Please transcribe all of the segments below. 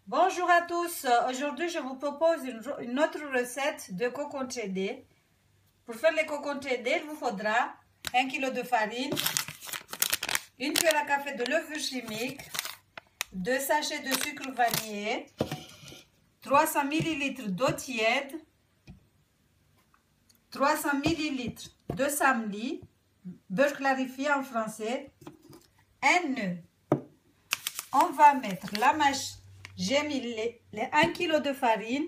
Bonjour à tous, aujourd'hui je vous propose une autre recette de cocon cheddar. Pour faire les cocon cheddar, il vous faudra 1 kg de farine, une cuillère à café de levure chimique, 2 sachets de sucre vanillé, 300 ml d'eau tiède, 300 ml de samli, beurre clarifié en français, un nœud. On va mettre la mâche. J'ai mis les 1 kg de farine,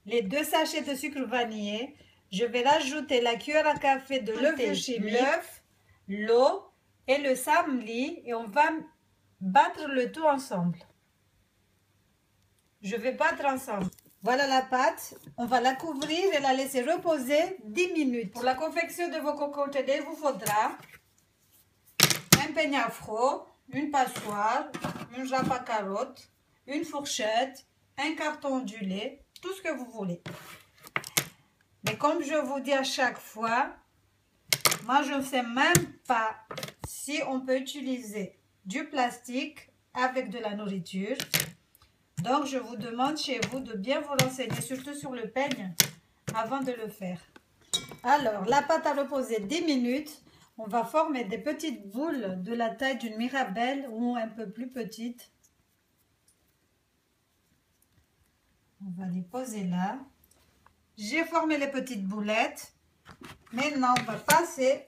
les 2 sachets de sucre vanillé. Je vais rajouter la cuillère à café de levure chimique, l'œuf, l'eau et le samli et on va battre le tout ensemble. Je vais battre ensemble. Voilà la pâte. On va la couvrir et la laisser reposer 10 minutes. Pour la confection de vos cocon cheddar, il vous faudra un peigne afro, une passoire, une râpe à carottes, une fourchette, un carton du lait, tout ce que vous voulez. Mais comme je vous dis à chaque fois, moi je ne sais même pas si on peut utiliser du plastique avec de la nourriture. Donc je vous demande chez vous de bien vous renseigner, surtout sur le peigne, avant de le faire. Alors, la pâte a reposé 10 minutes. On va former des petites boules de la taille d'une mirabelle ou un peu plus petites. On va les poser là. J'ai formé les petites boulettes. Maintenant, on va passer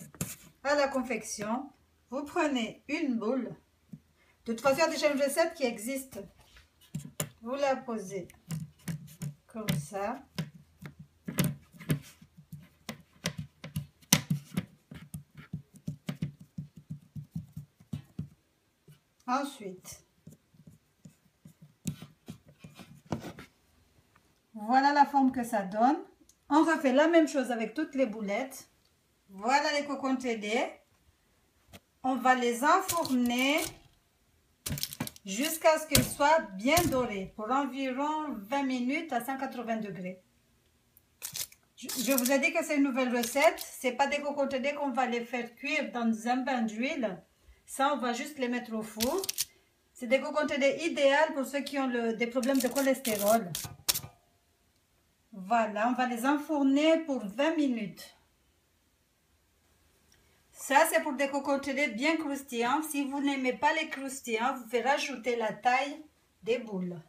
à la confection. Vous prenez une boule. De toute façon, il y a déjà une recette qui existe. Vous la posez comme ça. Ensuite, voilà la forme que ça donne. On refait la même chose avec toutes les boulettes. Voilà les cocon cheddar. On va les enfourner jusqu'à ce qu'ils soient bien dorés pour environ 20 minutes à 180 degrés. Je vous ai dit que c'est une nouvelle recette. Ce n'est pas des cocon cheddar qu'on va les faire cuire dans un bain d'huile. Ça, on va juste les mettre au four. C'est des cocon cheddar idéal pour ceux qui ont des problèmes de cholestérol. Voilà, on va les enfourner pour 20 minutes. Ça, c'est pour des cocon cheddar bien croustillants. Si vous n'aimez pas les croustillants, vous pouvez rajouter la taille des boules.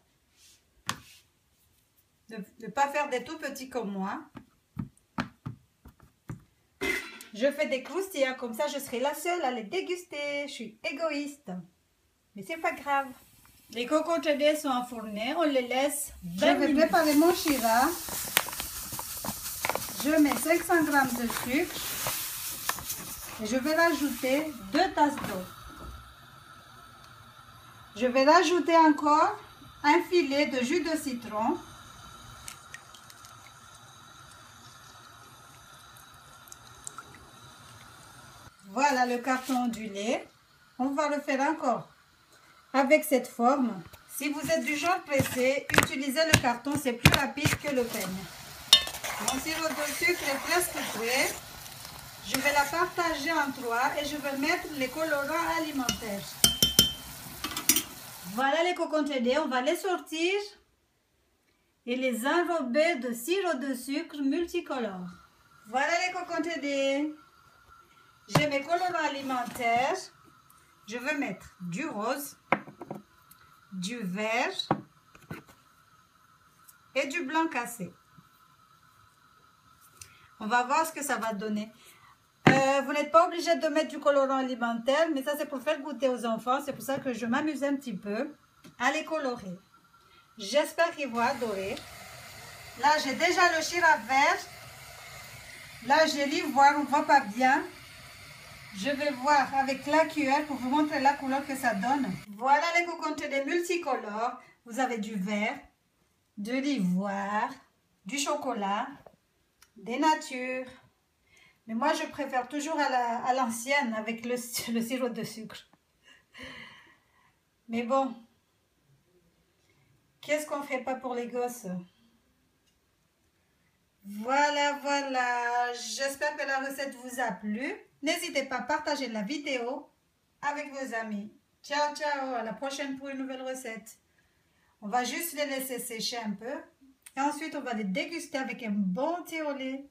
Ne pas faire des tout petits comme moi. Je fais des croustillants comme ça, je serai la seule à les déguster. Je suis égoïste. Mais c'est pas grave. Les cocon cheddar sont enfournés, on les laisse 20 minutes. Je vais préparer mon shiraz. Je mets 500 g de sucre et je vais rajouter 2 tasses d'eau. Je vais rajouter encore un filet de jus de citron. Voilà le carton du lait. On va le faire encore avec cette forme. Si vous êtes du genre pressé, utilisez le carton, c'est plus rapide que le peigne. Mon sirop de sucre est presque prêt. Je vais la partager en 3 et je vais mettre les colorants alimentaires. Voilà les cocon cheddar, on va les sortir et les enrober de sirop de sucre multicolore. Voilà les cocon cheddar. J'ai mes colorants alimentaires. Je vais mettre du rose, du vert et du blanc cassé. On va voir ce que ça va donner. Vous n'êtes pas obligé de mettre du colorant alimentaire, mais ça c'est pour faire goûter aux enfants. C'est pour ça que je m'amuse un petit peu à les colorer. J'espère qu'ils vont adorer. Là j'ai déjà le shiraz vert. Là j'ai l'ivoire, on ne voit pas bien. Je vais voir avec la cuillère pour vous montrer la couleur que ça donne. Voilà les cocon cheddar multicolores. Vous avez du vert, de l'ivoire, du chocolat, des natures. Mais moi, je préfère toujours à l'ancienne avec le sirop de sucre. Mais bon, qu'est-ce qu'on ne ferait pas pour les gosses? Voilà, voilà. J'espère que la recette vous a plu. N'hésitez pas à partager la vidéo avec vos amis. Ciao, ciao. À la prochaine pour une nouvelle recette. On va juste les laisser sécher un peu. Et ensuite, on va les déguster avec un bon thé au lait.